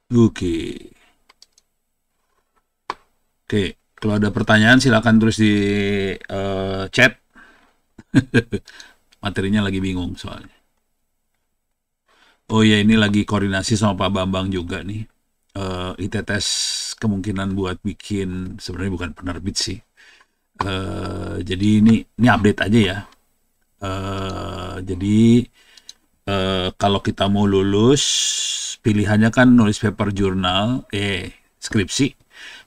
Oke. Oke, kalau ada pertanyaan silakan tulis di chat. Materinya lagi bingung soalnya. Oh ya, ini lagi koordinasi sama Pak Bambang juga nih. ITTS kemungkinan buat bikin, sebenarnya bukan penerbit sih. Jadi ini update aja ya. Jadi kalau kita mau lulus, pilihannya kan nulis paper jurnal, skripsi,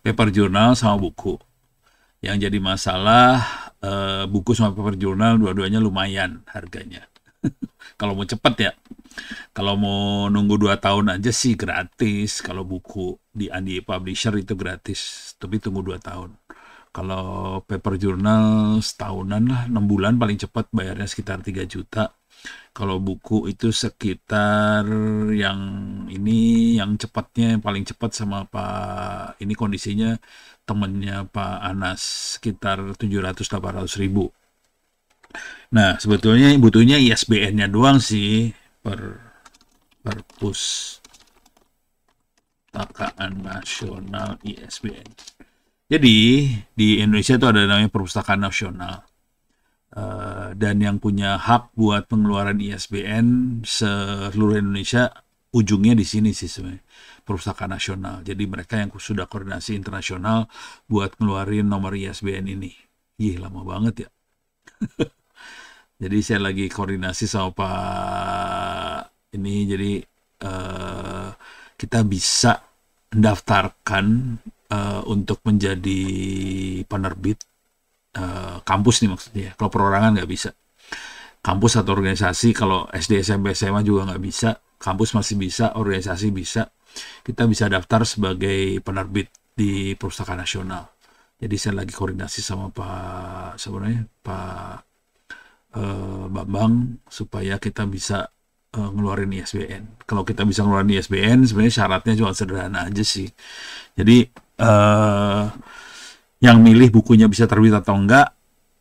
paper jurnal sama buku. Yang jadi masalah, buku sama paper jurnal dua-duanya lumayan harganya. Kalau mau cepet ya. Kalau mau nunggu 2 tahun aja sih gratis. Kalau buku di Andi Publisher itu gratis. Tapi tunggu 2 tahun. Kalau paper jurnal setahunan lah, 6 bulan paling cepat bayarnya sekitar 3 juta. Kalau buku itu sekitar yang yang cepatnya yang paling cepat sama Pak ini kondisinya temennya Pak Anas sekitar 700-800 ribu. Nah sebetulnya butuhnya ISBN-nya doang sih perpus Perpustakaan Nasional ISBN. Jadi di Indonesia itu ada namanya Perpustakaan Nasional. Dan yang punya hak buat pengeluaran ISBN seluruh Indonesia ujungnya di sini sih sebenarnya Perpustakaan Nasional. Jadi mereka yang sudah koordinasi internasional buat ngeluarin nomor ISBN ini. Ih lama banget ya. Jadi saya lagi koordinasi sama Pak ini. Jadi eh, kita bisa mendaftarkan untuk menjadi penerbit kampus nih maksudnya. Kalau perorangan nggak bisa. Kampus atau organisasi kalau SD, SMP, SMA juga nggak bisa. Kampus masih bisa, organisasi bisa. Kita bisa daftar sebagai penerbit di Perpustakaan Nasional. Jadi saya lagi koordinasi sama Pak Bambang supaya kita bisa ngeluarin ISBN. Kalau kita bisa ngeluarin ISBN, sebenarnya syaratnya cuma sederhana aja sih. Jadi yang milih bukunya bisa terbit atau enggak,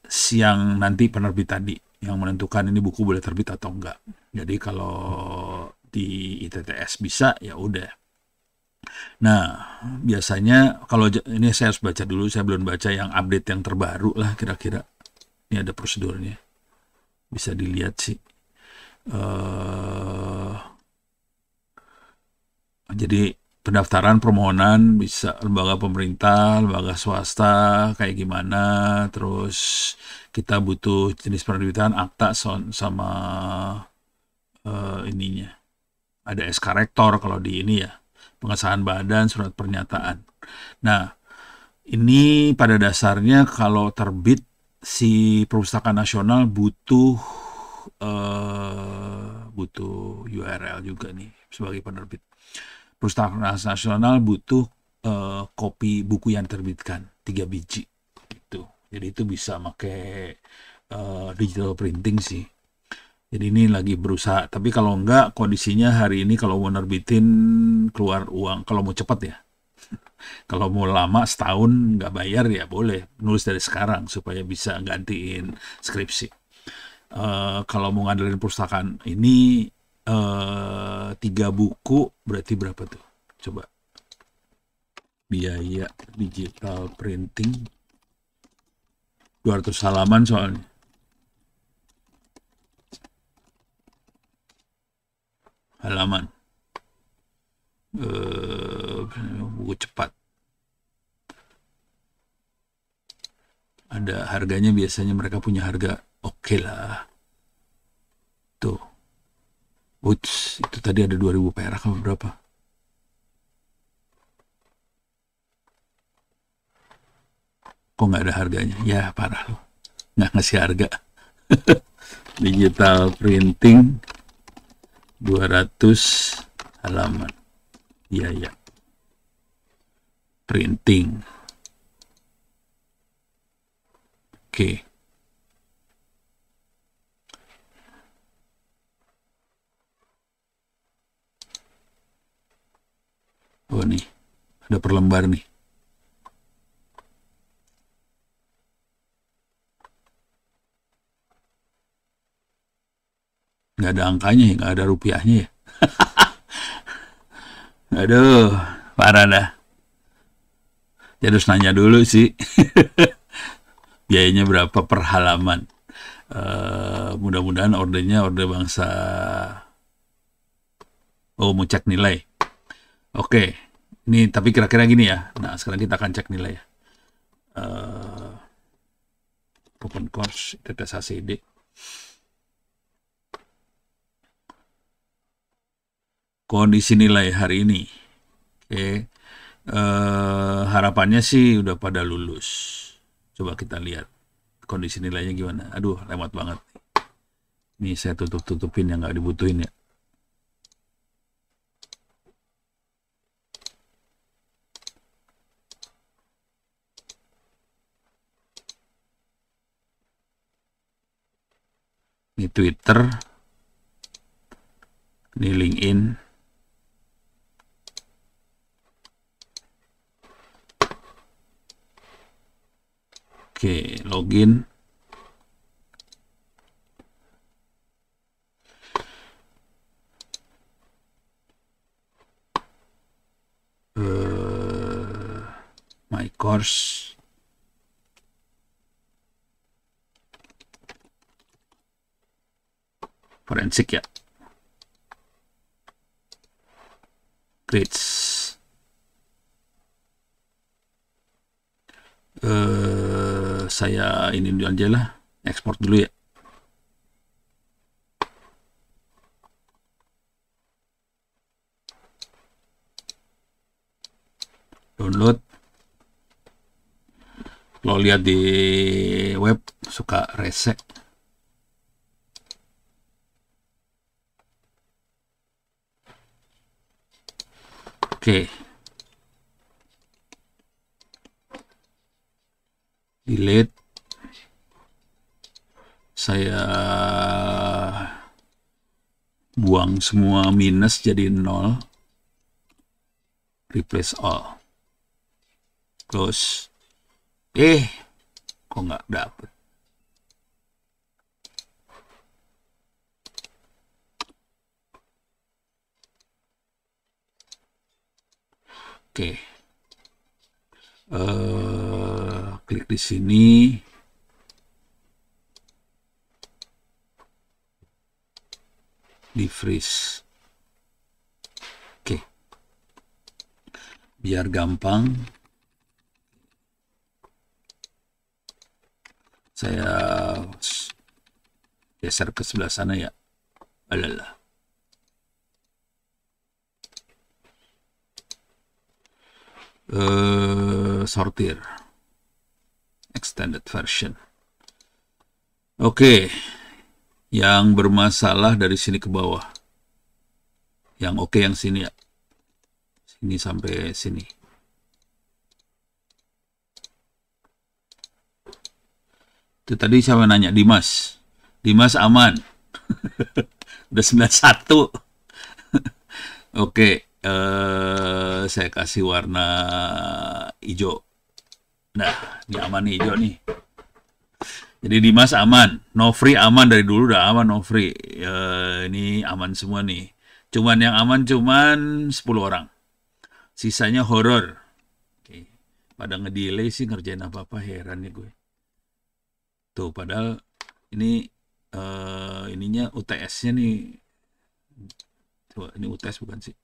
siang nanti penerbit tadi yang menentukan ini buku boleh terbit atau enggak. Jadi kalau di ITTS bisa ya udah. Nah, biasanya kalau ini saya harus baca dulu, saya belum baca yang update yang terbaru lah kira-kira. Ini ada prosedurnya. Bisa dilihat sih. eh jadi pendaftaran permohonan bisa lembaga pemerintah, lembaga swasta, kayak gimana, terus kita butuh jenis penerbitan akta sama ininya. Ada SK rektor kalau di ini ya, pengesahan badan, surat pernyataan. Nah, ini pada dasarnya kalau terbit si Perpustakaan Nasional butuh URL juga nih sebagai penerbit. Perpustakaan Nasional butuh kopi buku yang terbitkan 3 biji gitu. Jadi itu bisa pakai digital printing sih. Jadi ini lagi berusaha. Tapi kalau enggak kondisinya hari ini kalau mau nerbitin keluar uang. Kalau mau cepat ya. Kalau mau lama setahun nggak bayar ya boleh nulis dari sekarang supaya bisa gantiin skripsi. Kalau mau ngandelin perpustakaan ini 3 buku berarti berapa tuh? Coba biaya digital printing 200 halaman soalnya. Halaman buku cepat ada harganya, biasanya mereka punya harga oke lah tuh. Uts, itu tadi ada 2000 perak apa berapa? Kok nggak ada harganya? Ya parah loh, nggak ngasih harga. Digital printing 200 halaman. Iya ya, printing. Oke. Oh nih, ada per lembar nih. Nggak ada angkanya ya, nggak ada rupiahnya ya. Aduh, parah dah. Ya harus nanya dulu sih. Biayanya berapa per halaman. Mudah-mudahan ordernya order bangsa. Oh, mau cek nilai. Oke, ini tapi kira-kira gini ya. Nah, sekarang kita akan cek nilai ya. Open course, tes ACD. Kondisi nilai hari ini. Oke. Harapannya sih udah pada lulus. Coba kita lihat kondisi nilainya gimana. Aduh, lewat banget. Ini saya tutupin yang nggak dibutuhin ya. Ini Twitter, ini LinkedIn, oke, login. My course. Forensik ya. Grades. Saya ini dulu aja lah. Ekspor dulu ya. Download. Kalau lihat di web suka rese. Oke. Delete. Saya buang semua minus jadi 0. Replace all. Close. Kok nggak dapet? Oke. Klik di sini. Di freeze. Oke. Biar gampang. Saya geser ke sebelah sana ya. Alalah. Sortir. Extended version. Oke. Yang bermasalah dari sini ke bawah. Yang oke yang sini ya. Sini sampai sini. Itu tadi siapa nanya? Dimas. Dimas aman. Udah 91. Oke. Saya kasih warna hijau. Nah, ini aman nih hijau nih. Jadi Dimas aman, Nofri aman dari dulu udah aman Nofri. Ini aman semua nih. Cuman yang aman cuman 10 orang. Sisanya horor. Oke. Pada ngedelay sih ngerjain apa-apa, heran ya gue. Tuh padahal ini ininya UTS-nya nih. Coba ini UTS bukan sih?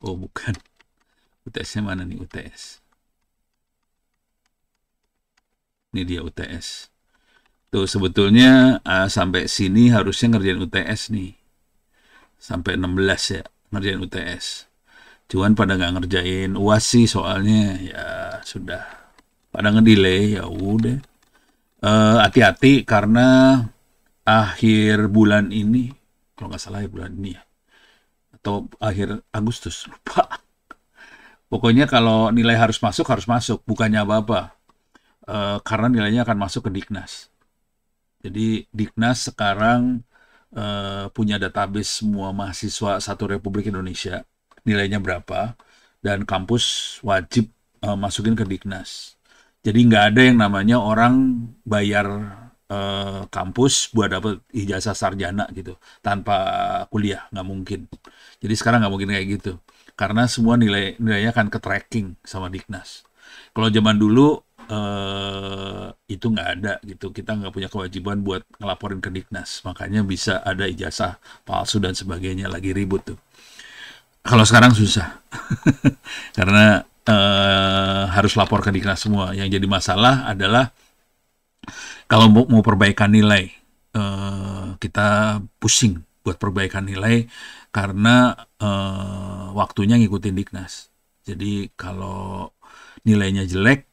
Oh bukan. UTS-nya mana nih UTS? Ini dia UTS. Tuh sebetulnya sampai sini harusnya ngerjain UTS nih. Sampai 16 ya ngerjain UTS. Cuman pada nggak ngerjain UAS sih soalnya ya sudah. Pada ngedelay ya udah. Hati-hati karena akhir bulan ini, kalau nggak salah ya bulan ini ya. Atau akhir Agustus, lupa. Pokoknya kalau nilai harus masuk, bukannya apa-apa. Karena nilainya akan masuk ke Diknas. Jadi Diknas sekarang punya database semua mahasiswa satu Republik Indonesia, nilainya berapa, dan kampus wajib masukin ke Diknas. Jadi nggak ada yang namanya orang bayar kampus buat dapat ijazah sarjana gitu tanpa kuliah, nggak mungkin. Jadi sekarang nggak mungkin kayak gitu karena semua nilainya akan ke tracking sama Diknas. Kalau zaman dulu itu nggak ada gitu, kita nggak punya kewajiban buat ngelaporin ke Diknas, makanya bisa ada ijazah palsu dan sebagainya, lagi ribut tuh. Kalau sekarang susah karena harus lapor ke Diknas semua. Yang jadi masalah adalah kalau mau perbaikan nilai, kita pusing buat perbaikan nilai karena waktunya ngikutin Diknas. Jadi kalau nilainya jelek,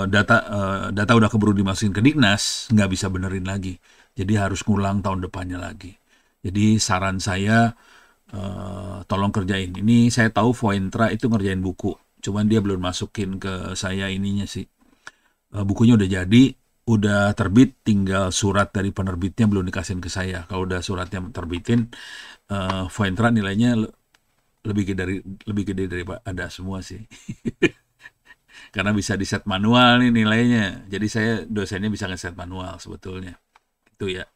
data udah keburu dimasukin ke Diknas, nggak bisa benerin lagi. Jadi harus ngulang tahun depannya lagi. Jadi saran saya, tolong kerjain. Ini saya tahu Voentra itu ngerjain buku, cuman dia belum masukin ke saya ininya sih. Bukunya udah jadi, udah terbit, tinggal surat dari penerbitnya belum dikasihin ke saya. Kalau udah suratnya terbitin, Voentra nilainya lebih gede daripada semua sih. Karena bisa di set manual nih nilainya. Jadi saya dosennya bisa nge-set manual sebetulnya. Itu ya.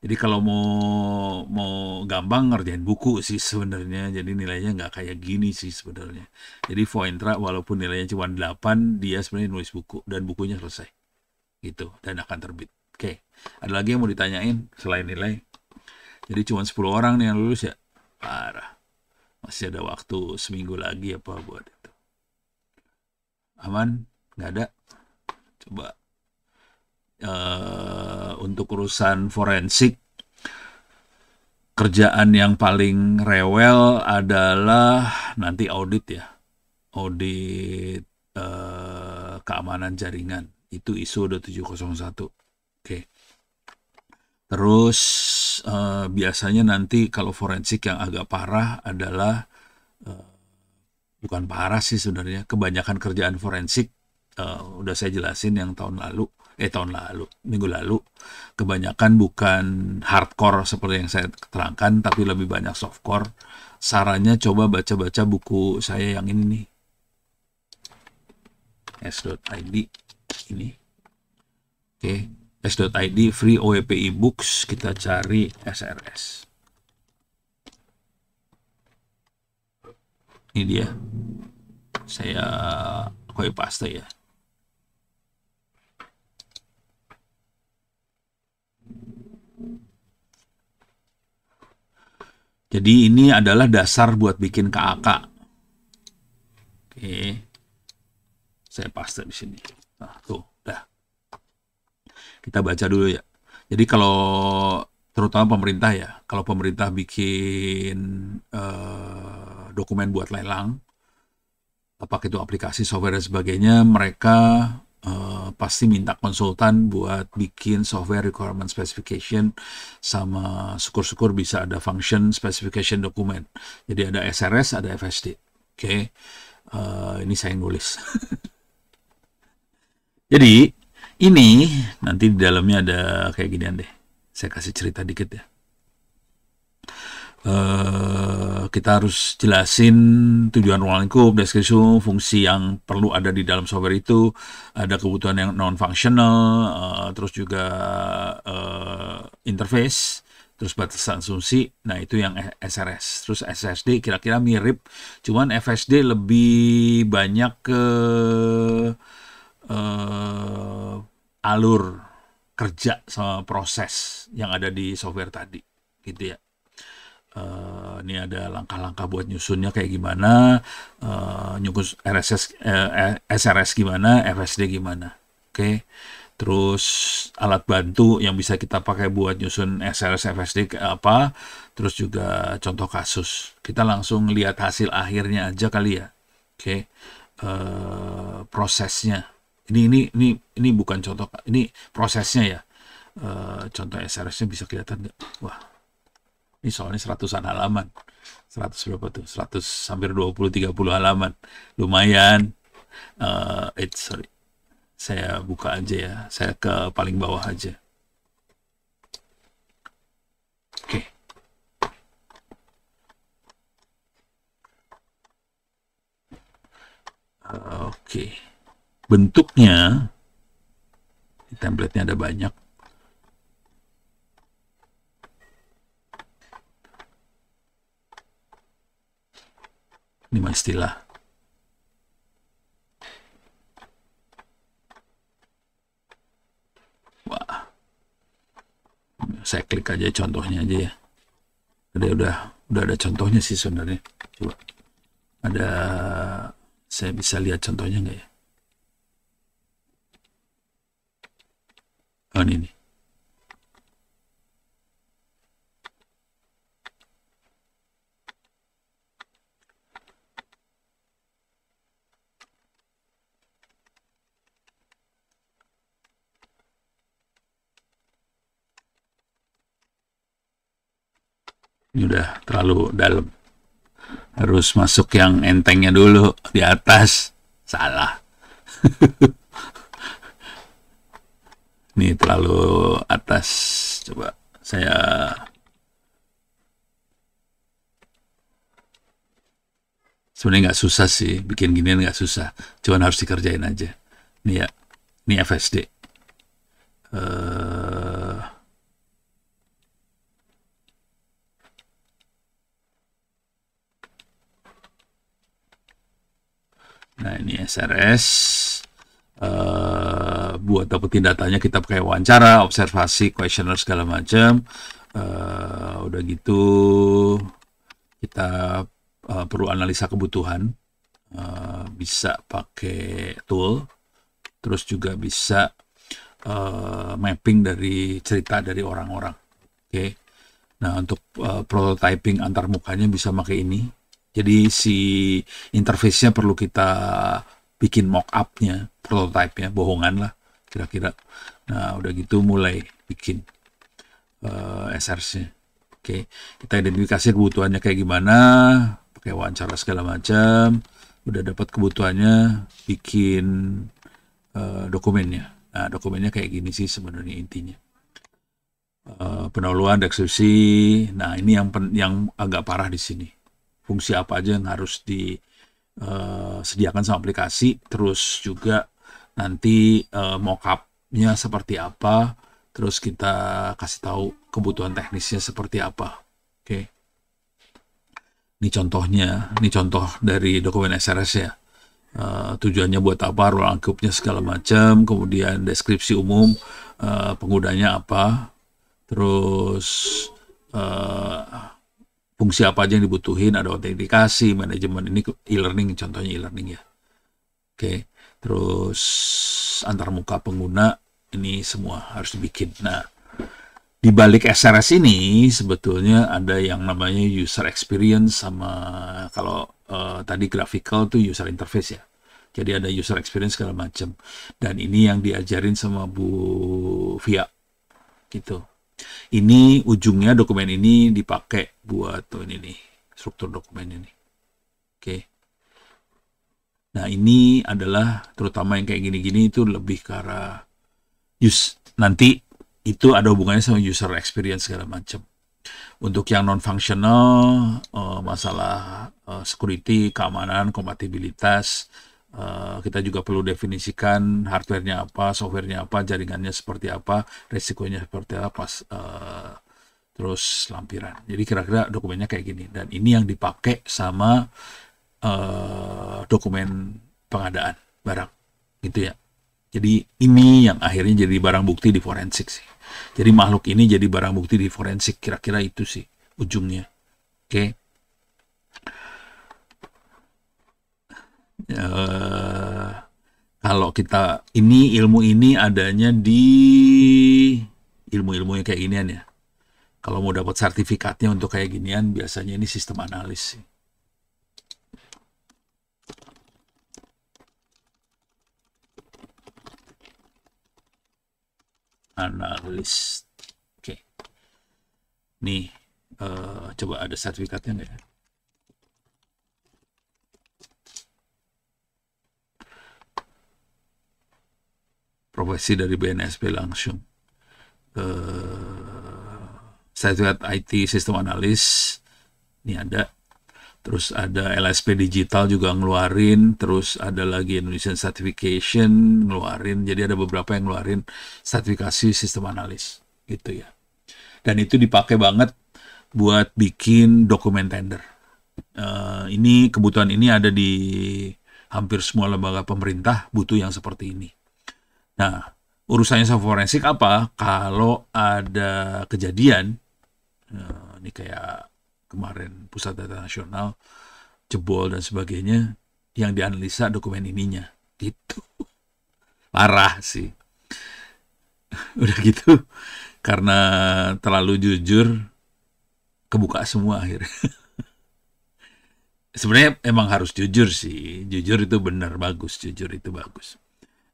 Jadi kalau mau gampang ngerjain buku sih sebenarnya. Jadi nilainya nggak kayak gini sih sebenarnya. Jadi Voentra walaupun nilainya cuma 8, dia sebenarnya nulis buku dan bukunya selesai. Gitu dan akan terbit. Oke. Ada lagi yang mau ditanyain selain nilai? Jadi cuma 10 orang nih yang lulus ya. Parah. Masih ada waktu seminggu lagi apa buat itu. Aman? Nggak ada? Coba. Untuk urusan forensik, kerjaan yang paling rewel adalah nanti audit ya. Audit keamanan jaringan. Itu ISO 2701. Oke. Terus biasanya nanti kalau forensik yang agak parah adalah, bukan parah sih sebenarnya, kebanyakan kerjaan forensik udah saya jelasin yang minggu lalu, kebanyakan bukan hardcore seperti yang saya terangkan, tapi lebih banyak softcore. Sarannya coba baca-baca buku saya yang ini nih, s.id ini. Oke, s.id free OEP e-books, kita cari SRS. Ini dia. Saya copy paste ya. Jadi ini adalah dasar buat bikin KAK. Oke. Saya paste di sini. Nah, tuh, dah. Kita baca dulu ya. Jadi kalau terutama pemerintah ya, kalau pemerintah bikin dokumen buat lelang, apakah itu aplikasi, software dan sebagainya, mereka pasti minta konsultan buat bikin software requirement specification, sama syukur-syukur bisa ada function specification document. Jadi ada SRS, ada FSD. Oke, ini saya nulis. Jadi ini nanti di dalamnya ada kayak ginian deh. Saya kasih cerita dikit ya. Kita harus jelasin tujuan ruang lingkup, deskripsi fungsi yang perlu ada di dalam software itu, ada kebutuhan yang non-functional, terus juga interface, terus batasan asumsi. Nah itu yang SRS. Terus SSD kira-kira mirip, cuman FSD lebih banyak ke alur kerja sama proses yang ada di software tadi, gitu ya. Ini ada langkah-langkah buat nyusunnya kayak gimana, nyusun SRS gimana, FSD gimana. Oke. Terus alat bantu yang bisa kita pakai buat nyusun SRS FSD apa, terus juga contoh kasus. Kita langsung lihat hasil akhirnya aja kali ya. Oke. Prosesnya. Ini bukan contoh, ini prosesnya ya. Contoh SRS-nya bisa kelihatan nggak? Wah, ini soalnya 100-an halaman. 100 berapa tuh? 100 hampir 20-30 halaman. Lumayan. Sorry. Saya buka aja ya. Saya ke paling bawah aja. Oke. Oke. Bentuknya template-nya ada banyak. Ini mah istilah. Wah, saya klik aja contohnya aja ya. Jadi udah ada contohnya sih sebenarnya. Coba ada, saya bisa lihat contohnya nggak ya? Oh, ini nih. Ini udah terlalu dalam. Harus masuk yang entengnya dulu di atas. Salah. Ini terlalu atas. Coba saya sebenarnya nggak susah sih, bikin ginian nggak susah. Cuman harus dikerjain aja. Ini ya, ini FSD. Nah, ini SRS. Buat dapetin datanya kita pakai wawancara, observasi, questionnaire segala macam. Udah gitu kita perlu analisa kebutuhan, bisa pakai tool, terus juga bisa mapping dari cerita dari orang-orang. Oke. Nah, untuk prototyping antar mukanya bisa pakai ini. Jadi si interface-nya perlu kita bikin mock-up-nya, prototype-nya, bohongan lah kira-kira. Nah, udah gitu mulai bikin SRS-nya. Oke, kita identifikasi kebutuhannya kayak gimana, pakai wawancara segala macam. Udah dapat kebutuhannya, bikin dokumennya. Nah, dokumennya kayak gini sih sebenarnya intinya. Pendahuluan, deskripsi. Nah, ini yang agak parah di sini. Fungsi apa aja yang harus disediakan sama aplikasi, terus juga nanti mockup-nya seperti apa, terus kita kasih tahu kebutuhan teknisnya seperti apa. Oke. Ini contohnya, ini contoh dari dokumen SRS ya. Tujuannya buat apa, ruang lingkupnya segala macam, kemudian deskripsi umum, penggunanya apa, terus fungsi apa aja yang dibutuhin, ada autentikasi, manajemen, ini e-learning, contohnya e-learning ya. Oke, terus antar muka pengguna, ini semua harus dibikin. Nah, di balik SRS ini sebetulnya ada yang namanya user experience sama kalau tadi graphical tuh user interface ya. Jadi ada user experience segala macam. Dan ini yang diajarin sama Bu Via gitu. Ini ujungnya dokumen ini dipakai buat ini nih, struktur dokumen ini. Oke. Nah, ini adalah terutama yang kayak gini-gini itu lebih ke arah nanti itu ada hubungannya sama user experience segala macam. Untuk yang non-functional, masalah security, keamanan, kompatibilitas, kita juga perlu definisikan hardware-nya apa, software-nya apa, jaringannya seperti apa, resikonya seperti apa, terus lampiran. Jadi kira-kira dokumennya kayak gini. Dan ini yang dipakai sama dokumen pengadaan barang, gitu ya. Jadi ini yang akhirnya jadi barang bukti di forensik sih. Jadi makhluk ini jadi barang bukti di forensik, kira-kira itu sih ujungnya. Oke. Kalau kita ilmu ini adanya di ilmu-ilmu yang kayak ginian ya. Kalau mau dapat sertifikatnya untuk kayak ginian, biasanya ini sistem analis sih. Analis. Oke. Nih, coba ada sertifikatnya nggak ya? Profesi dari BNSP langsung. Sertifikat IT Sistem Analis. Ini ada. terus ada LSP Digital juga ngeluarin, terus ada lagi Indonesian Certification ngeluarin, jadi ada beberapa yang ngeluarin sertifikasi sistem analis gitu ya. Dan itu dipakai banget buat bikin dokumen tender. Ini kebutuhan ini ada di hampir semua lembaga pemerintah, butuh yang seperti ini. Nah, urusannya software forensik apa? Kalau ada kejadian, ini kayak kemarin Pusat Data Nasional jebol dan sebagainya, yang dianalisa dokumen ininya, gitu. Parah sih. Udah gitu, karena terlalu jujur, kebuka semua akhirnya. Sebenarnya emang harus jujur sih, jujur itu benar, bagus, jujur itu bagus.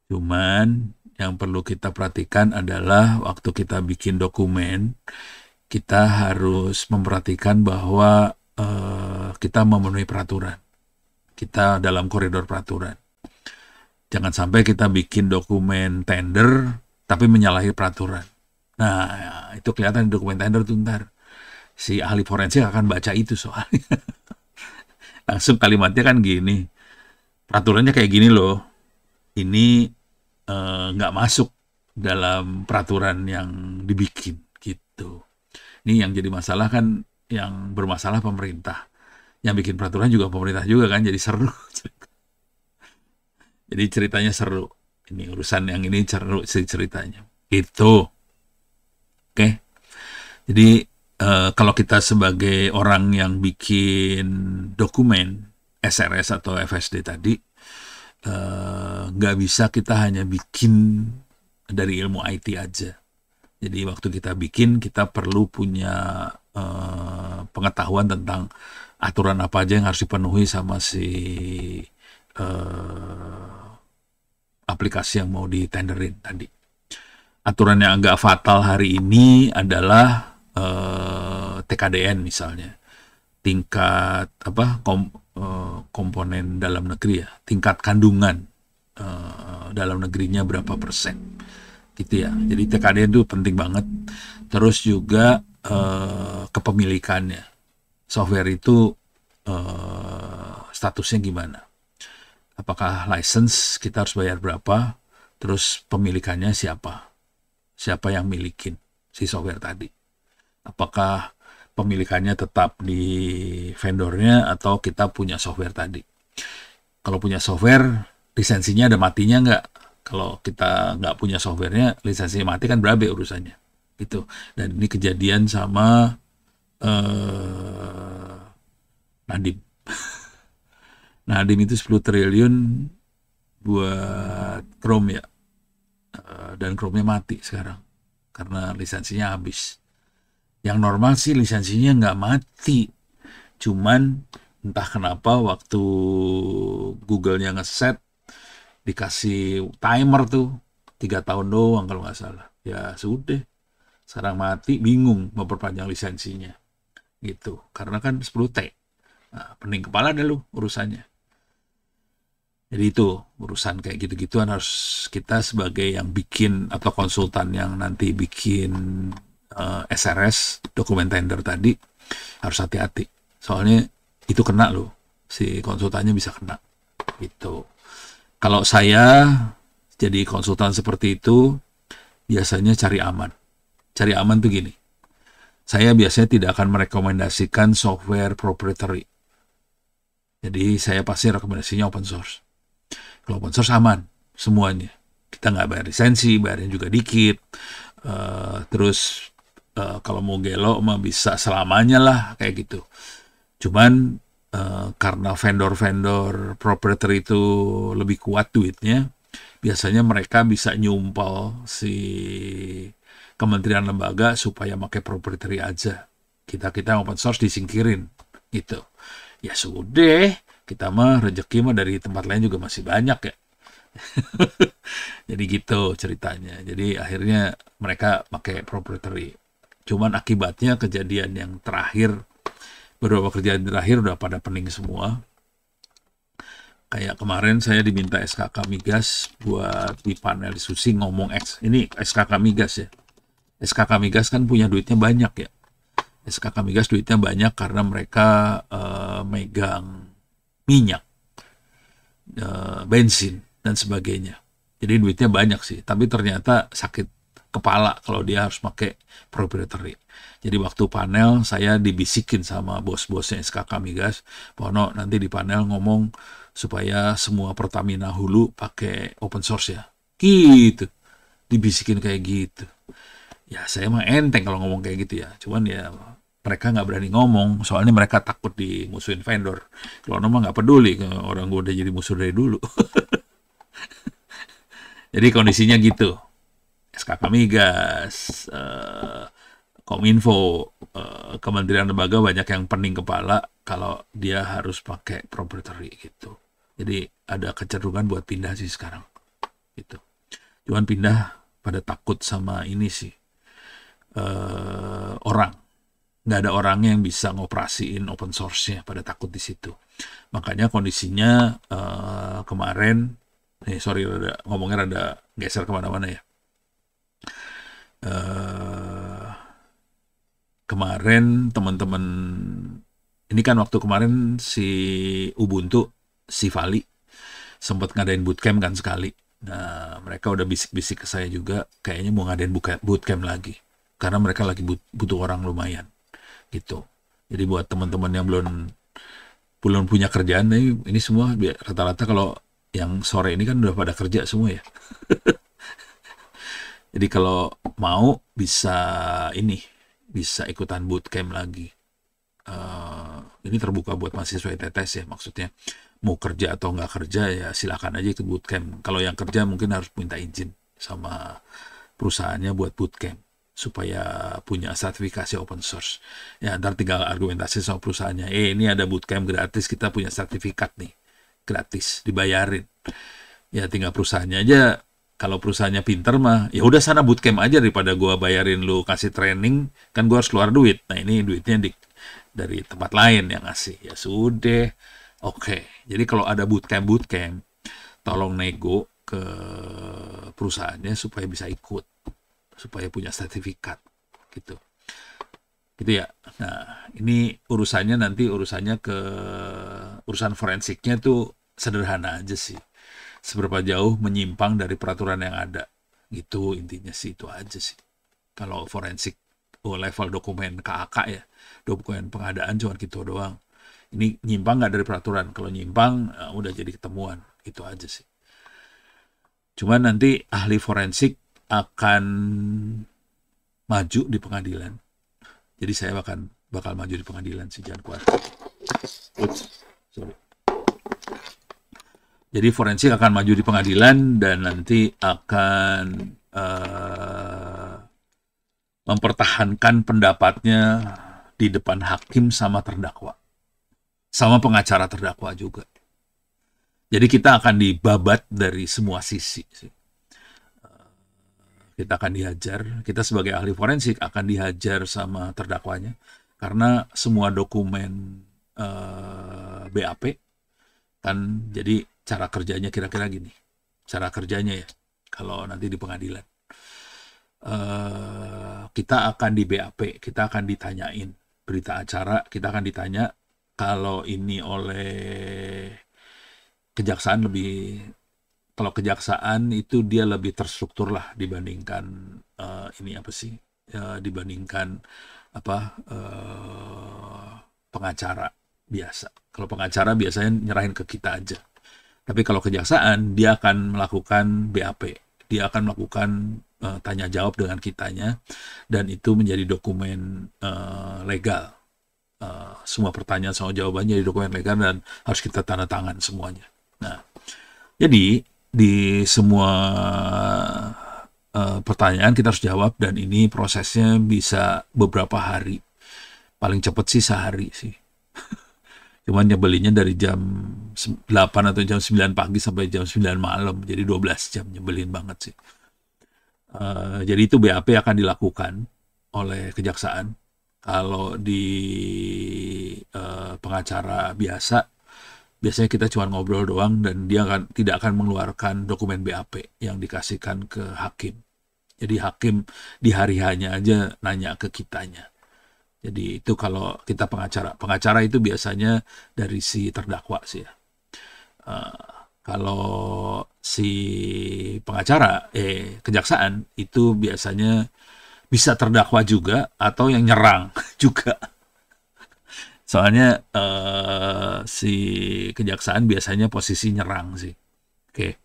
Cuman yang perlu kita perhatikan adalah waktu kita bikin dokumen, kita harus memperhatikan bahwa kita memenuhi peraturan. Kita dalam koridor peraturan. Jangan sampai kita bikin dokumen tender, tapi menyalahi peraturan. Nah, itu kelihatan di dokumen tender tuh ntar. Si ahli forensik akan baca itu soalnya. Langsung kalimatnya kan gini, peraturannya kayak gini loh. Ini nggak masuk dalam peraturan yang dibikin gitu. Ini yang jadi masalah kan, yang bermasalah pemerintah. Yang bikin peraturan juga pemerintah juga kan, jadi seru. Jadi ceritanya seru. Ini urusan yang ini seru sih ceritanya. Gitu. Oke. Jadi kalau kita sebagai orang yang bikin dokumen SRS atau FSD tadi, nggak bisa kita hanya bikin dari ilmu IT aja. Jadi waktu kita bikin, kita perlu punya pengetahuan tentang aturan apa aja yang harus dipenuhi sama si aplikasi yang mau ditenderin tadi. Aturan yang agak fatal hari ini adalah TKDN misalnya, tingkat komponen dalam negeri ya, tingkat kandungan dalam negerinya berapa persen gitu ya. Jadi TKDN itu penting banget. Terus juga kepemilikannya, software itu statusnya gimana, apakah license kita harus bayar berapa, terus pemilikannya siapa yang milikin si software tadi. Apakah pemilikannya tetap di vendornya atau kita punya software tadi. Kalau punya software, lisensinya ada matinya nggak? Kalau kita nggak punya softwarenya, lisensinya mati kan berabe urusannya. Gitu. Dan ini kejadian sama Nadiem. Nadiem itu 10 triliun buat Chrome ya. Dan Chrome-nya mati sekarang. Karena lisensinya habis. Yang normal sih lisensinya nggak mati. Cuman entah kenapa waktu Google-nya ngeset, dikasih timer tuh 3 tahun doang kalau nggak salah. Ya sudah. Sekarang mati, bingung memperpanjang lisensinya. Gitu. Karena kan 10T. Nah, pening kepala dah lu urusannya. Jadi itu urusan kayak gitu-gituan harus kita sebagai yang bikin atau konsultan yang nanti bikin SRS, dokumen tender tadi, harus hati-hati. Soalnya itu kena loh, si konsultannya bisa kena. Gitu. Kalau saya jadi konsultan seperti itu, biasanya cari aman. Cari aman tuh gini, saya biasanya tidak akan merekomendasikan software proprietary. Jadi saya pasti rekomendasinya open source. Kalau open source aman semuanya. Kita nggak bayar lisensi, bayarnya juga dikit. Terus kalau mau gelo mah bisa selamanya lah kayak gitu. Cuman karena vendor-vendor proprietary itu lebih kuat duitnya, biasanya mereka bisa nyumpal si kementerian lembaga supaya pakai proprietary aja. Kita open source disingkirin gitu. Ya sudah, kita mah rezeki mah dari tempat lain juga masih banyak ya. Jadi gitu ceritanya. Jadi akhirnya mereka pakai proprietary. Cuman akibatnya kejadian yang terakhir, beberapa kejadian terakhir udah pada pening semua. Kayak kemarin saya diminta SKK Migas buat di panel diskusi ngomong ini SKK Migas ya. SKK Migas kan punya duitnya banyak ya. SKK Migas duitnya banyak karena mereka megang minyak, bensin, dan sebagainya. Jadi duitnya banyak sih, tapi ternyata sakit kepala kalau dia harus pakai proprietary. Jadi waktu panel saya dibisikin sama bos-bosnya SKK Migas, Pono nanti di panel ngomong supaya semua Pertamina Hulu pakai open source ya. Gitu. Dibisikin kayak gitu. Ya saya mah enteng kalau ngomong kayak gitu ya. Cuman ya mereka nggak berani ngomong, soalnya mereka takut dimusuhin vendor. Kalau nama nggak peduli, orang gue udah jadi musuh dari dulu. Jadi kondisinya gitu. SKK Migas, Kominfo, kementerian lembaga banyak yang pening kepala kalau dia harus pakai proprietary gitu. Jadi ada kecenderungan buat pindah sih sekarang gitu. Cuman pindah pada takut sama ini sih, orang. Nggak ada orangnya yang bisa ngoperasiin open source-nya, pada takut di situ. Makanya kondisinya kemarin, sorry ngomongnya rada geser kemana-mana ya. Kemarin teman-teman, ini kan waktu kemarin si Ubuntu, si Vali sempat ngadain bootcamp kan sekali. Nah mereka udah bisik-bisik ke saya juga, kayaknya mau ngadain bootcamp lagi karena mereka lagi butuh orang lumayan gitu. Jadi buat teman-teman yang belum punya kerjaan, ini semua rata-rata kalau yang sore ini kan udah pada kerja semua ya. Jadi kalau mau bisa ikutan bootcamp lagi. Ini terbuka buat mahasiswa ITTS ya, maksudnya mau kerja atau nggak kerja ya silakan aja ikut bootcamp. Kalau yang kerja mungkin harus minta izin sama perusahaannya buat bootcamp supaya punya sertifikasi open source. Ya ntar tinggal argumentasi sama perusahaannya. Ini ada bootcamp gratis, kita punya sertifikat nih, gratis, dibayarin. Ya tinggal perusahaannya aja. Kalau perusahaannya pinter mah, ya udah sana bootcamp aja daripada gua bayarin lu kasih training, kan gua harus keluar duit. Nah ini duitnya dari tempat lain yang ngasih. Ya sudah, oke. Jadi kalau ada bootcamp, tolong nego ke perusahaannya supaya bisa ikut, supaya punya sertifikat, gitu. Gitu ya. Nah ini urusannya ke urusan forensiknya tuh sederhana aja sih. Seberapa jauh menyimpang dari peraturan yang ada, gitu intinya sih, itu aja sih. Kalau forensik level dokumen KAK ya, dokumen pengadaan cuma gitu doang. Ini nyimpang nggak dari peraturan? Kalau nyimpang udah jadi ketemuan, gitu aja sih. Cuman nanti ahli forensik akan maju di pengadilan. Jadi saya bakal maju di pengadilan sih, jangan khawatir. Sorry. Jadi forensik akan maju di pengadilan dan nanti akan mempertahankan pendapatnya di depan hakim sama terdakwa, sama pengacara terdakwa juga. Jadi kita akan dibabat dari semua sisi. Kita akan dihajar, kita sebagai ahli forensik akan dihajar sama terdakwanya karena semua dokumen BAP kan. Jadi cara kerjanya kira-kira gini, cara kerjanya ya kalau nanti di pengadilan, kita akan di BAP, kita akan ditanyain berita acara, kita akan ditanya. Kalau ini oleh kejaksaan kalau kejaksaan itu dia lebih terstruktur lah dibandingkan dibandingkan pengacara biasa. Kalau pengacara biasanya nyerahin ke kita aja. Tapi kalau kejaksaan, dia akan melakukan BAP. Dia akan melakukan tanya jawab dengan kitanya, dan itu menjadi dokumen legal. Semua pertanyaan sama jawabannya di dokumen legal dan harus kita tanda tangan semuanya. Nah, jadi di semua pertanyaan kita harus jawab, dan ini prosesnya bisa beberapa hari. Paling cepat sih sehari sih. Cuman nyebelinnya dari jam 8 atau jam 9 pagi sampai jam 9 malam. Jadi 12 jam, nyebelin banget sih. Jadi itu BAP akan dilakukan oleh kejaksaan. Kalau di pengacara biasanya kita cuma ngobrol doang, dan dia tidak akan mengeluarkan dokumen BAP yang dikasihkan ke hakim. Jadi hakim di hari hanya aja nanya ke kitanya. Jadi itu kalau kita pengacara itu biasanya dari si terdakwa sih ya. Kalau si pengacara, kejaksaan itu biasanya bisa terdakwa juga atau yang nyerang juga. Soalnya si kejaksaan biasanya posisi nyerang sih. Oke.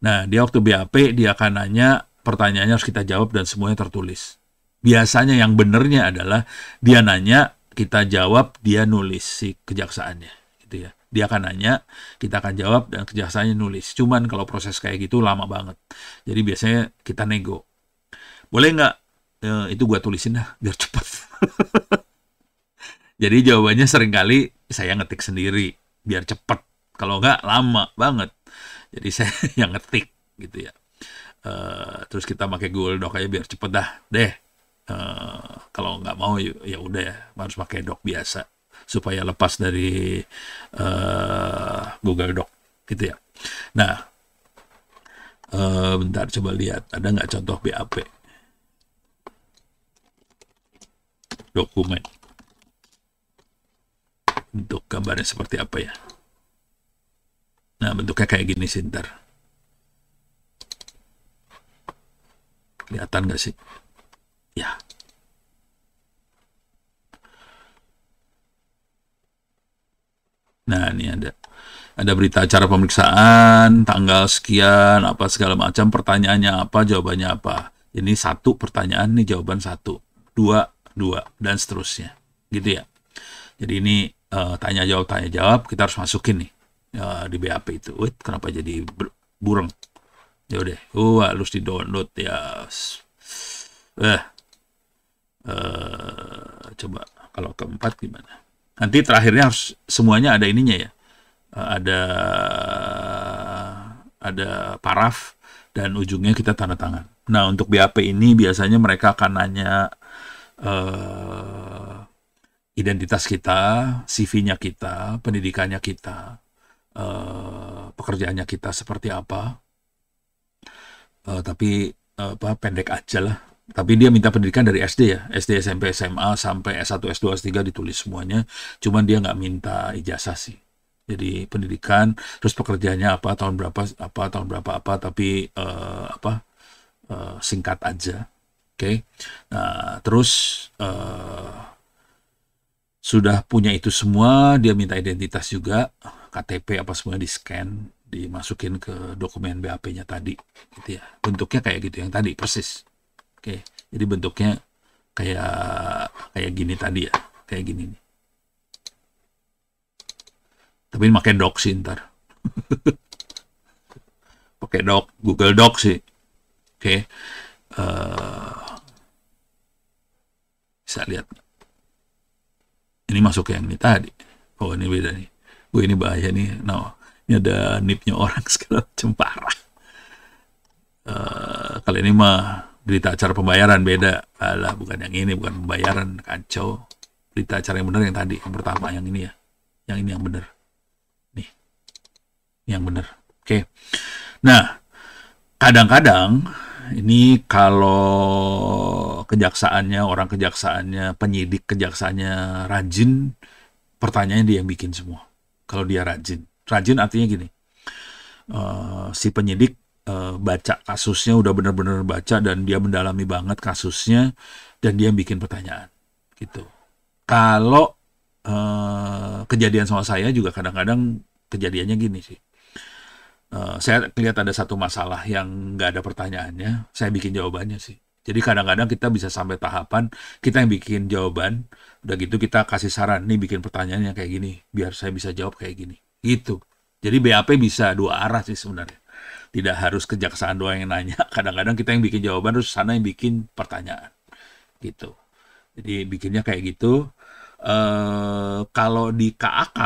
Nah, dia waktu BAP dia akan nanya, pertanyaannya harus kita jawab dan semuanya tertulis. Biasanya yang benernya adalah dia nanya, kita jawab, dia nulis si kejaksaannya, gitu ya. Dia akan nanya, kita akan jawab dan kejaksaannya nulis. Cuman kalau proses kayak gitu lama banget. Jadi biasanya kita nego. Boleh nggak itu gua tulisin dah biar cepat. Jadi jawabannya seringkali saya ngetik sendiri biar cepet. Kalau nggak lama banget. Jadi saya yang ngetik gitu ya. Terus kita pakai Google Doc aja biar cepet dah deh. Kalau nggak mau ya udah ya harus pakai Doc biasa supaya lepas dari Google Doc gitu ya. Nah, bentar coba lihat ada nggak contoh BAP dokumen. Bentuk gambarnya seperti apa ya? Nah, bentuknya kayak gini sih ntar. Kelihatan nggak sih? Ya. Nah, ini ada berita acara pemeriksaan, tanggal sekian, apa segala macam, pertanyaannya apa, jawabannya apa. Ini satu pertanyaan, nih jawaban satu. Dua, dan seterusnya. Gitu ya. Jadi ini tanya jawab, kita harus masukin nih di BAP itu. Wait, kenapa jadi bureng? Ya udah, harus di-download ya. Coba kalau keempat gimana? Nanti terakhirnya harus semuanya ada ininya ya. Ada paraf dan ujungnya kita tanda tangan. Nah, untuk BAP ini biasanya mereka akan nanya identitas kita, CV-nya kita, pendidikannya kita, pekerjaannya kita seperti apa. Tapi pendek aja lah. Tapi dia minta pendidikan dari SD ya, SD, SMP, SMA sampai S1, S2, S3 ditulis semuanya. Cuman dia nggak minta ijazah sih. Jadi pendidikan, terus pekerjaannya apa, tahun berapa apa, tapi singkat aja. Oke. Nah, terus sudah punya itu semua, dia minta identitas juga, KTP apa semua di-scan, dimasukin ke dokumen BAP-nya tadi, gitu ya. Bentuknya kayak gitu yang tadi, persis. Oke, jadi bentuknya kayak gini tadi ya, kayak gini nih. Tapi pakai Doc sih ntar. Pakai Doc, Google Doc sih. Oke, bisa lihat. Ini masuk yang ini tadi. Oh, ini beda nih. Ini bahaya nih. No, ini ada nipnya orang segala macam parah. Kalau ini mah berita acara pembayaran beda. Alah, bukan yang ini, bukan pembayaran, kacau. Berita acara yang benar yang tadi, yang pertama, yang ini ya. Yang ini yang benar. Nih. Yang benar. Oke. Nah, kadang-kadang ini kalau orang kejaksaannya, penyidik kejaksaannya rajin, pertanyaannya dia yang bikin semua. Kalau dia rajin. Rajin artinya gini, si penyidik baca kasusnya, udah benar-benar baca dan dia mendalami banget kasusnya dan dia bikin pertanyaan gitu. Kalau kejadian sama saya juga kadang-kadang kejadiannya gini sih. Saya lihat ada satu masalah yang nggak ada pertanyaannya, saya bikin jawabannya sih. Jadi kadang-kadang kita bisa sampai tahapan kita yang bikin jawaban, udah gitu kita kasih saran, nih bikin pertanyaan yang kayak gini, biar saya bisa jawab kayak gini. Gitu. Jadi BAP bisa dua arah sih sebenarnya. Tidak harus kejaksaan doang yang nanya. Kadang-kadang kita yang bikin jawaban, terus sana yang bikin pertanyaan. Gitu. Jadi bikinnya kayak gitu. Kalau di KAK,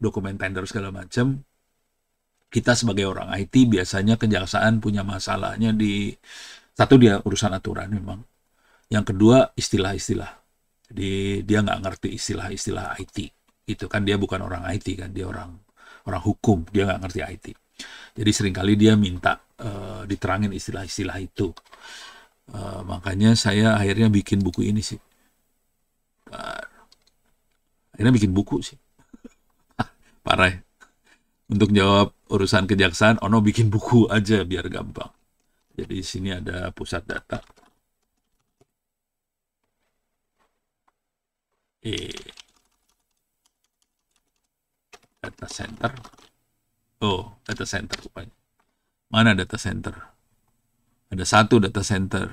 dokumen tender segala macam, kita sebagai orang IT biasanya kejaksaan punya masalahnya satu dia urusan aturan memang. Yang kedua istilah-istilah. Jadi dia nggak ngerti istilah-istilah IT. Itu kan dia bukan orang IT kan, dia orang hukum, dia nggak ngerti IT. Jadi seringkali dia minta diterangin istilah-istilah itu. Makanya saya akhirnya bikin buku ini sih. Akhirnya bikin buku sih. Parah ya. Untuk jawab urusan kejaksaan, Ono bikin buku aja biar gampang. Jadi di sini ada pusat data. Data center. Oh, data center rupanya. Mana data center? Ada satu data center.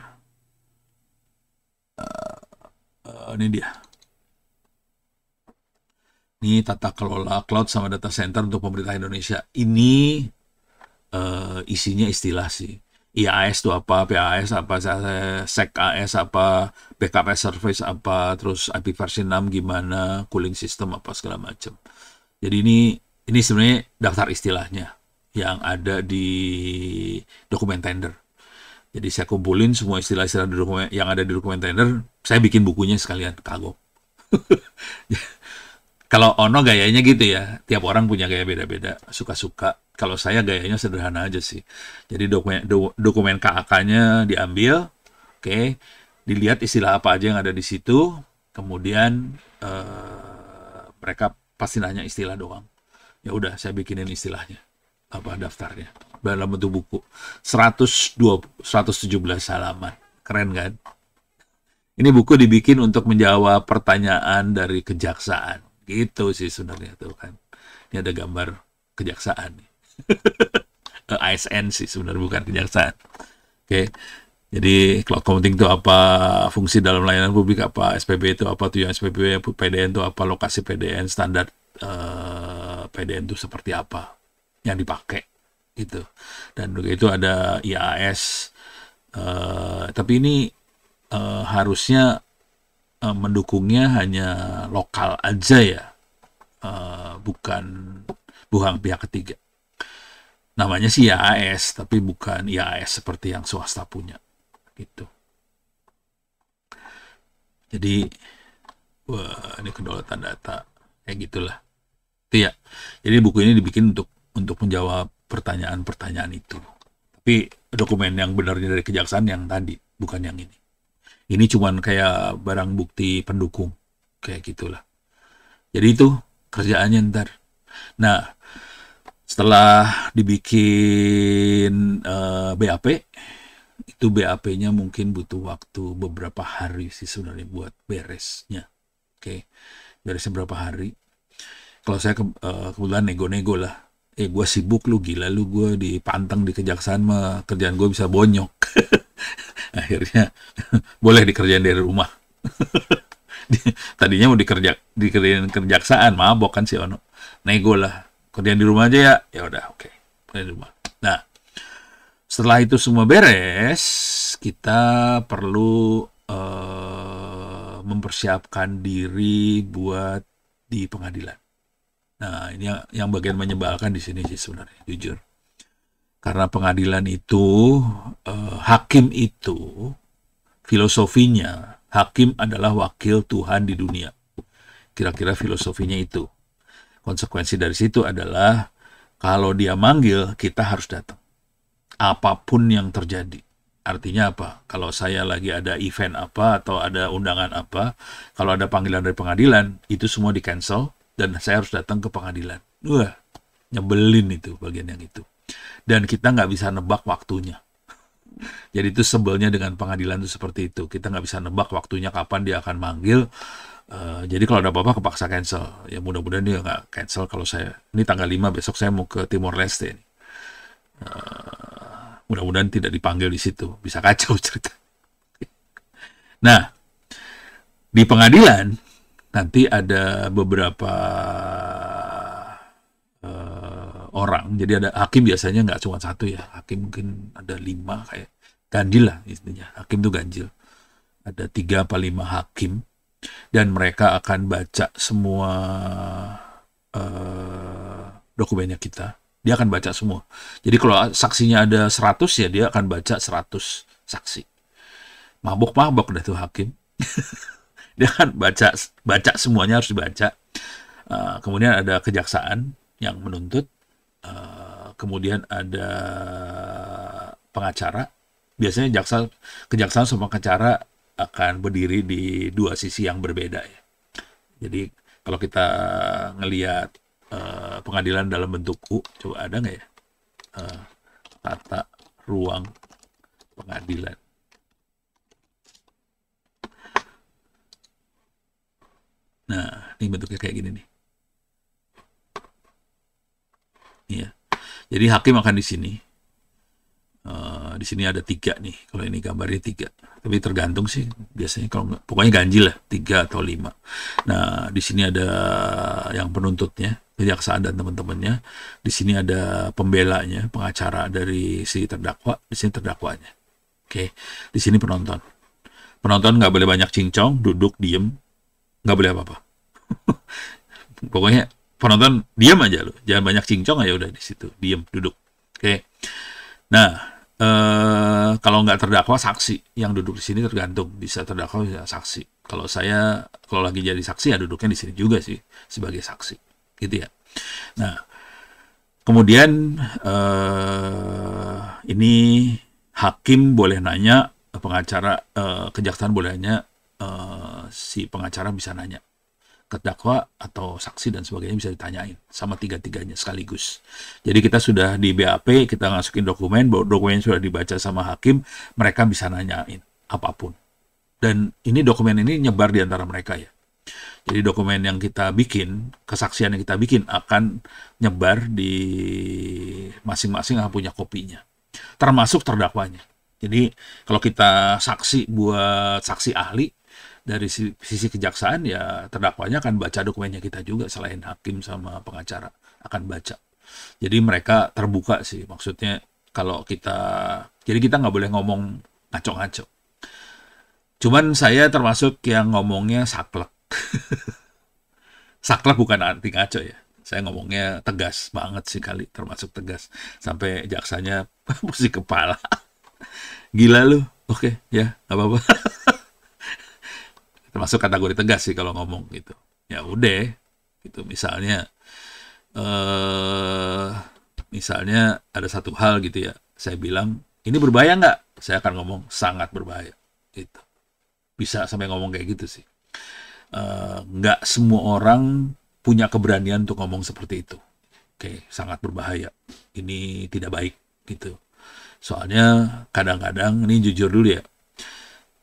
Ini dia. Ini tata kelola cloud sama data center untuk pemerintah Indonesia. Ini isinya istilah sih. IAS itu apa, PAS apa, SEC-AS apa, backup as service apa, terus IP versi 6 gimana, cooling system apa segala macam. Jadi ini sebenarnya daftar istilahnya yang ada di dokumen tender. Jadi saya kumpulin semua istilah-istilah di dokumen, yang ada di dokumen tender, saya bikin bukunya sekalian, kagok. Kalau Ono gayanya gitu ya, tiap orang punya gaya beda-beda, suka-suka. Kalau saya gayanya sederhana aja sih. Jadi dokumen KAK-nya diambil, oke, dilihat istilah apa aja yang ada di situ, kemudian mereka pasti nanya istilah doang. Ya udah, saya bikinin istilahnya, apa daftarnya, dalam bentuk buku. 117 halaman, keren kan? Ini buku dibikin untuk menjawab pertanyaan dari kejaksaan. Gitu sih sebenarnya tuh kan. Ini ada gambar kejaksaan. ASN sih sebenarnya, bukan kejaksaan. Oke. Jadi cloud computing itu apa, fungsi dalam layanan publik apa, SPB itu apa, tujuan SPB, PDN itu apa, lokasi PDN, standar PDN itu seperti apa yang dipakai gitu. Dan juga itu ada IAS. Tapi ini harusnya mendukungnya hanya lokal aja ya, bukan pihak ketiga. Namanya sih IAS, tapi bukan IAS seperti yang swasta punya, gitu. Jadi, wah, ini kedaulatan data, kayak gitulah. Itu ya. Jadi buku ini dibikin untuk menjawab pertanyaan-pertanyaan itu. Tapi dokumen yang benarnya dari kejaksaan yang tadi, bukan yang ini. Ini cuman kayak barang bukti pendukung, kayak gitulah. Jadi itu kerjaannya ntar. Nah, setelah dibikin BAP, itu BAP-nya mungkin butuh waktu beberapa hari sih sebenarnya buat beresnya. Oke, beresnya berapa hari. Kalau saya kebetulan nego-nego lah. Gue sibuk lu, gila lu, gue dipanteng di kejaksaan mah, kerjaan gue bisa bonyok. Akhirnya boleh dikerjain dari rumah. Tadinya mau dikerjain kejaksaan, mabok kan si Ono. Nego lah, kerjaan di rumah aja ya. Ya udah, oke. Kerjaan di rumah. Nah, setelah itu semua beres, kita perlu mempersiapkan diri buat di pengadilan. Nah, ini yang bagian menyebalkan di sini sih sebenarnya, jujur. Karena pengadilan itu, hakim itu, filosofinya, hakim adalah wakil Tuhan di dunia. Kira-kira filosofinya itu. Konsekuensi dari situ adalah, kalau dia manggil, kita harus datang. Apapun yang terjadi. Artinya apa? Kalau saya lagi ada event apa, atau ada undangan apa, kalau ada panggilan dari pengadilan, itu semua di-cancel, dan saya harus datang ke pengadilan. Wah, nyebelin itu, bagian yang itu. Dan kita nggak bisa nebak waktunya. Jadi itu sebelnya dengan pengadilan itu seperti itu. Kita nggak bisa nebak waktunya kapan dia akan manggil. Jadi kalau ada apa-apa kepaksa cancel. Ya mudah-mudahan dia nggak cancel kalau saya. Ini tanggal 5, besok saya mau ke Timor Leste. Mudah-mudahan tidak dipanggil di situ. Bisa kacau cerita. Nah, di pengadilan nanti ada beberapa orang. Jadi ada hakim, biasanya nggak cuma satu ya. Hakim mungkin ada 5, kayak ganjil lah istilahnya. Hakim tuh ganjil. Ada 3 apa 5 hakim. Dan mereka akan baca semua dokumennya kita. Dia akan baca semua. Jadi kalau saksinya ada 100 ya dia akan baca 100 saksi. Mabok-mabok dah tuh hakim. Dia akan baca semuanya, harus dibaca. Kemudian ada kejaksaan yang menuntut. Kemudian ada pengacara biasanya kejaksaan sama pengacara akan berdiri di dua sisi yang berbeda ya. Jadi kalau kita ngelihat pengadilan dalam bentuk U, coba ada nggak ya tata ruang pengadilan? Nah, ini bentuknya kayak gini nih. Iya. Jadi hakim akan di sini. Di sini ada 3 nih. Kalau ini gambarnya 3. Tapi tergantung sih. Biasanya kalau nggak, pokoknya ganjil lah 3 atau 5. Nah, di sini ada yang penuntutnya, kejaksaan dan teman-temannya. Di sini ada pembelanya, pengacara dari si terdakwa. Di sini terdakwanya. Oke. Di sini penonton. Penonton nggak boleh banyak cincong, duduk, diem. Nggak boleh apa-apa. Pokoknya penonton diam aja lo, jangan banyak cincong aja, udah di situ diem duduk. Oke. Nah, kalau nggak terdakwa, saksi yang duduk di sini tergantung, bisa terdakwa bisa saksi. Kalau lagi jadi saksi ya duduknya di sini juga sih sebagai saksi, gitu ya. Nah, kemudian ini hakim boleh nanya, pengacara, kejaksaan boleh nanya, si pengacara bisa nanya, terdakwa atau saksi dan sebagainya bisa ditanyain sama tiga-tiganya sekaligus. Jadi kita sudah di BAP, kita masukin dokumen, dokumen sudah dibaca sama hakim, mereka bisa nanyain apapun. Dan ini dokumen ini nyebar di antara mereka ya. Jadi dokumen yang kita bikin, kesaksian yang kita bikin akan nyebar di masing-masing yang punya kopinya, termasuk terdakwanya. Jadi kalau kita saksi buat saksi ahli, dari sisi kejaksaan ya terdakwanya akan baca dokumennya kita juga, selain hakim sama pengacara akan baca. Jadi mereka terbuka sih, maksudnya kalau jadi kita nggak boleh ngomong ngaco-ngaco. Cuman saya termasuk yang ngomongnya saklek. Saklek bukan arti ngaco ya, saya ngomongnya tegas banget sih kali, termasuk tegas sampai jaksanya pusing kepala. Gila lu, oke ya nggak apa-apa. Termasuk kategori tegas sih kalau ngomong gitu. Ya udah, gitu. Misalnya ada satu hal gitu ya, saya bilang ini berbahaya nggak? Saya akan ngomong sangat berbahaya. Gitu. Bisa sampai ngomong kayak gitu sih. Nggak semua orang punya keberanian untuk ngomong seperti itu. Oke, sangat berbahaya. Ini tidak baik gitu. Soalnya kadang-kadang, ini jujur dulu ya,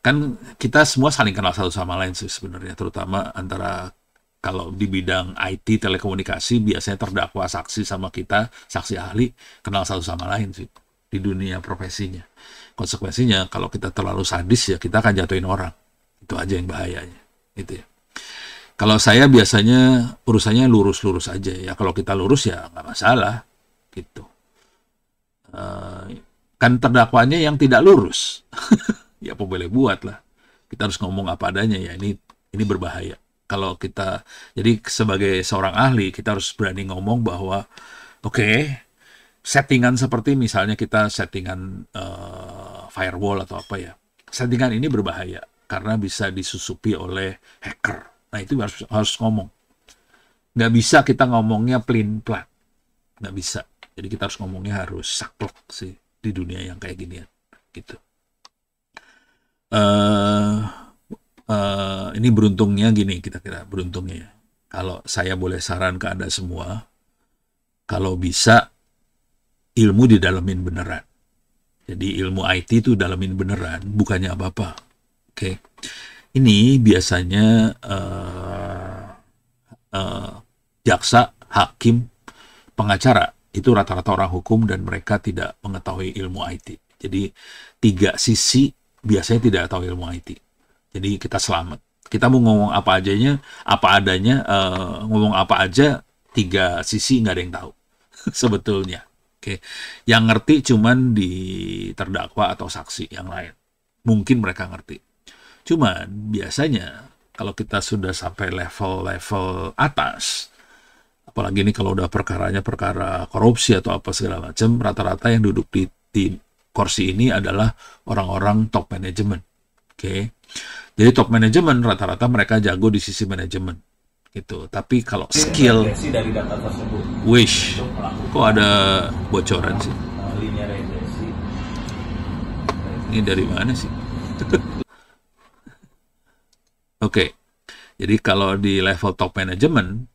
kan kita semua saling kenal satu sama lain sih sebenarnya, terutama antara kalau di bidang IT telekomunikasi biasanya terdakwa saksi sama kita saksi ahli kenal satu sama lain sih di dunia profesinya. Konsekuensinya kalau kita terlalu sadis ya kita akan jatuhin orang, itu aja yang bahayanya itu ya. Kalau saya biasanya urusannya lurus-lurus aja ya, kalau kita lurus ya nggak masalah gitu. Kan terdakwanya yang tidak lurus. Ya apa boleh buat lah, kita harus ngomong apa adanya ya, ini berbahaya. Kalau kita jadi sebagai seorang ahli kita harus berani ngomong bahwa oke, settingan seperti misalnya kita settingan firewall atau apa ya, settingan ini berbahaya karena bisa disusupi oleh hacker. Nah itu harus ngomong, nggak bisa kita ngomongnya plain-plan, nggak bisa. Jadi kita harus ngomongnya harus saklek sih di dunia yang kayak ginian gitu. Ini beruntungnya gini, kita kira beruntungnya. Kalau saya boleh saran ke Anda semua, kalau bisa ilmu didalamin beneran. Jadi ilmu IT itu dalamin beneran, bukannya apa-apa. Oke. Ini biasanya jaksa, hakim, pengacara itu rata-rata orang hukum dan mereka tidak mengetahui ilmu IT. Jadi 3 sisi biasanya tidak tahu ilmu IT. Jadi kita selamat. Kita mau ngomong apa adanya, ngomong apa aja, 3 sisi nggak ada yang tahu sebetulnya. Oke, yang ngerti cuman di terdakwa atau saksi yang lain. Mungkin mereka ngerti. Cuman biasanya kalau kita sudah sampai level-level atas, apalagi ini kalau udah perkaranya perkara korupsi atau apa segala macam, rata-rata yang duduk di kursi ini adalah orang-orang top manajemen. Oke. Jadi top manajemen rata-rata mereka jago di sisi manajemen gitu. Tapi kalau skill dari data tersebut, kok ada bocoran sih? linear regresi Ini dari mana sih? Oke, jadi kalau di level top management,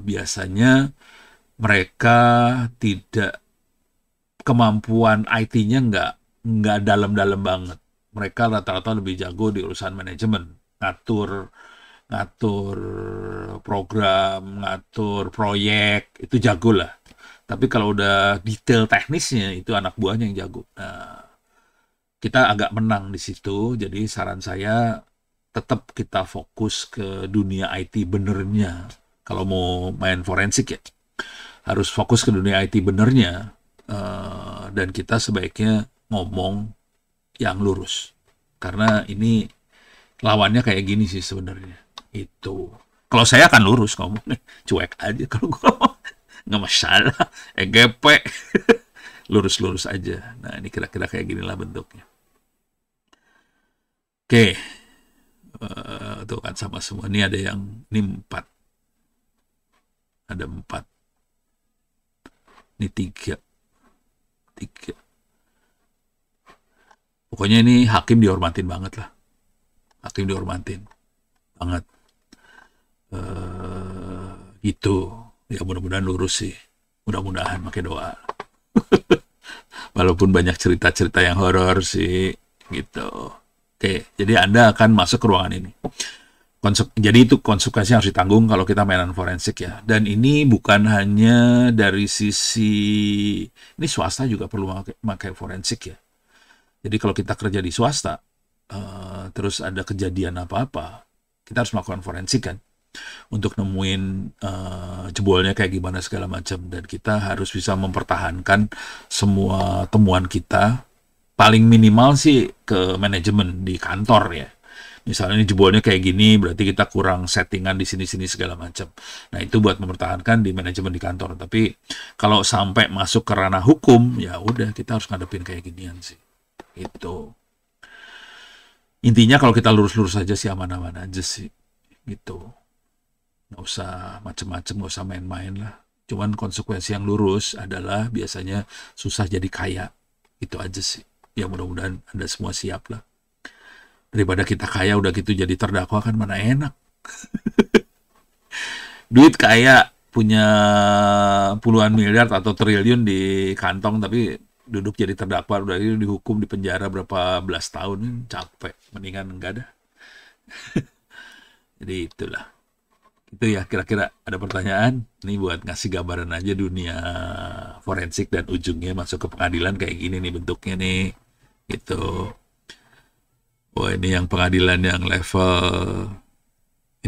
biasanya mereka tidak kemampuan IT-nya nggak dalam-dalam banget. Mereka rata-rata lebih jago di urusan manajemen, ngatur ngatur program, ngatur proyek, itu jago lah. Tapi kalau udah detail teknisnya itu anak buahnya yang jago. Nah, kita agak menang di situ. Jadi saran saya tetap kita fokus ke dunia IT benernya. Kalau mau main forensik ya, harus fokus ke dunia IT benernya. Dan kita sebaiknya ngomong yang lurus. Karena ini lawannya kayak gini sih sebenarnya. Itu. Kalau saya akan lurus ngomongnya. Cuek aja kalau gue nggak masalah. EGP. Lurus-lurus aja. Nah ini kira-kira kayak ginilah bentuknya. Oke. Tuh kan sama semua. Ini ada yang, ini 4. Ada 4. Ini 3. Pokoknya ini hakim dihormatin banget lah. Hakim dihormatin banget. Gitu. Ya mudah-mudahan lurus sih. Mudah-mudahan pakai doa. Walaupun banyak cerita-cerita yang horor sih. Gitu. Oke, jadi Anda akan masuk ke ruangan ini. Jadi itu konsekuensi harus ditanggung kalau kita mainan forensik ya. Dan ini bukan hanya dari sisi, ini swasta juga perlu pakai forensik ya. Jadi kalau kita kerja di swasta, terus ada kejadian apa-apa, kita harus melakukan forensik kan. Untuk nemuin jebolnya kayak gimana segala macam. Dan kita harus bisa mempertahankan semua temuan kita. Paling minimal sih ke manajemen di kantor ya. Misalnya ini jebolnya kayak gini, berarti kita kurang settingan di sini-sini segala macam. Nah itu buat mempertahankan di manajemen di kantor. Tapi kalau sampai masuk ke ranah hukum, ya udah kita harus ngadepin kayak ginian sih. Itu. Intinya kalau kita lurus-lurus aja sih aman-aman aja sih. Gitu. Nggak usah macem-macem, nggak usah main-main lah. Cuman konsekuensi yang lurus adalah biasanya susah jadi kaya. Itu aja sih. Ya mudah-mudahan Anda semua siap lah. Daripada kita kaya udah gitu jadi terdakwa kan mana enak. Duit kaya punya puluhan miliar atau triliun di kantong tapi duduk jadi terdakwa udah itu dihukum di penjara berapa belas tahun capek mendingan enggak dah. Jadi itulah. Itu ya kira-kira ada pertanyaan ini buat ngasih gambaran aja dunia forensik dan ujungnya masuk ke pengadilan kayak gini nih bentuknya nih gitu. Oh ini yang pengadilan yang level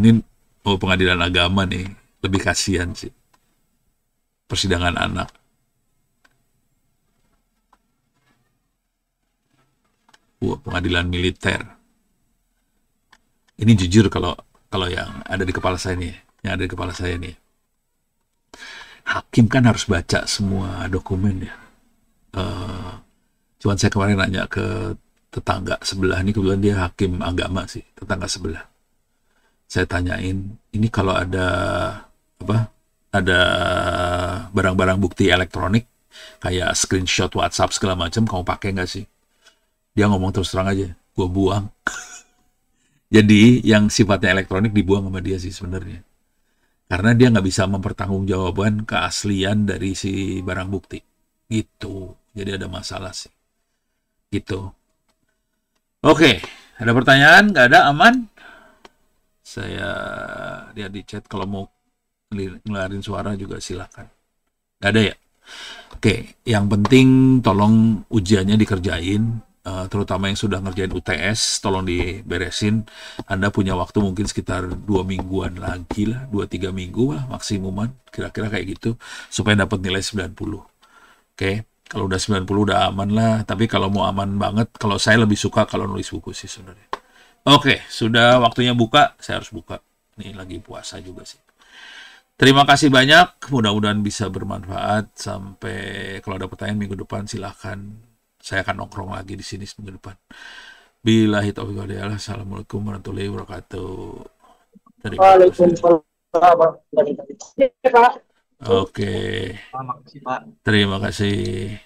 ini, oh pengadilan agama nih, lebih kasihan sih. Persidangan anak. Pengadilan militer. Ini jujur kalau kalau yang ada di kepala saya nih, yang ada di kepala saya nih. Hakim kan harus baca semua dokumen ya. Cuman saya kemarin nanya ke tetangga sebelah ini, kebetulan dia hakim agama sih, tetangga sebelah. Saya tanyain, ini kalau ada apa? Ada barang-barang bukti elektronik kayak screenshot WhatsApp segala macam, kamu pakai nggak sih? Dia ngomong terus terang aja, gue buang. Jadi yang sifatnya elektronik dibuang sama dia sih sebenarnya. Karena dia nggak bisa mempertanggungjawabkan keaslian dari si barang bukti. Gitu. Jadi ada masalah sih. Gitu. Oke, ada pertanyaan? Nggak ada? Aman? Saya lihat di chat kalau mau ngelarin suara juga silakan. Nggak ada ya? Oke, yang penting tolong ujiannya dikerjain. Terutama yang sudah ngerjain UTS, tolong diberesin. Anda punya waktu mungkin sekitar 2 mingguan lagi lah, 2-3 minggu lah maksimuman, kira-kira kayak gitu, supaya dapat nilai 90. Oke, kalau udah 90 udah aman lah, tapi kalau mau aman banget, kalau saya lebih suka kalau nulis buku sih sebenarnya. Oke, sudah waktunya buka, saya harus buka. Ini lagi puasa juga sih. Terima kasih banyak, mudah-mudahan bisa bermanfaat. Sampai kalau ada pertanyaan minggu depan silahkan. Saya akan nongkrong lagi di sini minggu depan. Billahi taufiq wal hidayah. Assalamualaikum warahmatullahi wabarakatuh. Terima kasih. Waalaikumsalam. Oke. Terima kasih.